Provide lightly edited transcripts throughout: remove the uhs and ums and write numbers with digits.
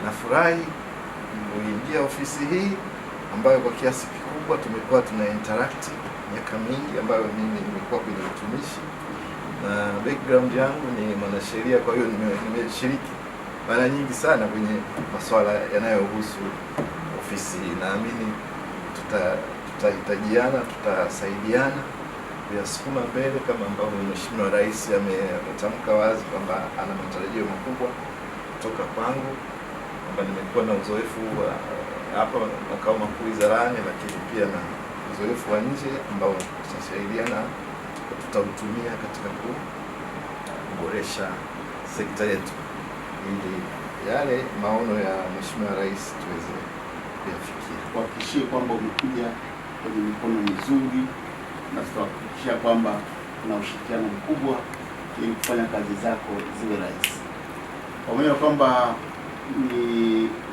Nafurahi kuingia ofisi hii ambayo kwa kiasi kikubwa tumekuwa tuna interact miaka mingi, ambayo mimi nimekuwa kwenye utumishi na background yangu ni mwanasheria. Kwa hiyo nimeshiriki mara nyingi sana kwenye masuala yanayohusu ofisi hii. Naamini tutahitajiana, tutasaidiana kuyasukuma mbele kama ambavyo Mheshimiwa Rais ametamka wazi kwamba ana matarajio makubwa kutoka kwangu, kwamba nimekuwa na uzoefu wa hapa makao makuu wizarani, lakini pia na uzoefu wa nje ambao tutasaidiana, tutautumia katika kuboresha sekta yetu ili yale maono ya Mheshimiwa Rais tuweze kuyafikia. Kuhakikishia kwamba umekuja kwenye mikono mizuri na tutahakikisha kwamba kuna ushirikiano mkubwa ili kufanya kazi zako ziwe rahisi. Pamoja na kwamba ni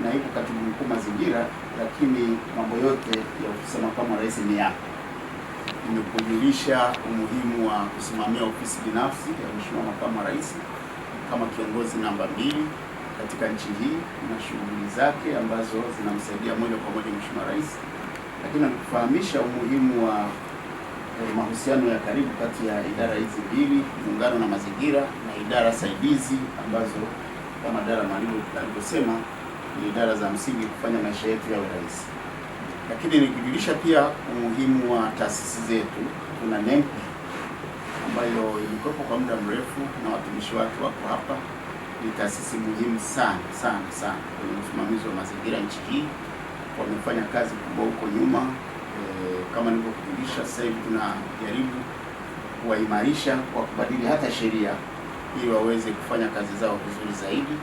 naibu katibu mkuu mazingira, lakini mambo yote ya ofisi ya makamu wa rais ni yako. Nimekujulisha umuhimu wa kusimamia ofisi binafsi ya Mheshimiwa makamu wa rais kama kiongozi namba 2 katika nchi hii na shughuli zake ambazo zinamsaidia moja kwa moja Mheshimiwa Rais, lakini nakufahamisha umuhimu wa mahusiano ya karibu kati ya idara hizi mbili, muungano na mazingira, na idara saidizi ambazo kama idara alivyosema ni idara za msingi kufanya maisha yetu yawe rahisi. Lakini nikujulisha pia umuhimu wa taasisi zetu. Kuna NEMPI ambayo ilikuwepo kwa muda mrefu na watumishi wake wako hapa. Ni taasisi muhimu sana sana sana kwenye usimamizi wa mazingira nchi hii. Wamefanya kazi kubwa huko nyuma. Kama nilivyokujulisha, sasa hivi tunajaribu kuwaimarisha kwa kubadili hata sheria ili waweze kufanya kazi zao vizuri zaidi.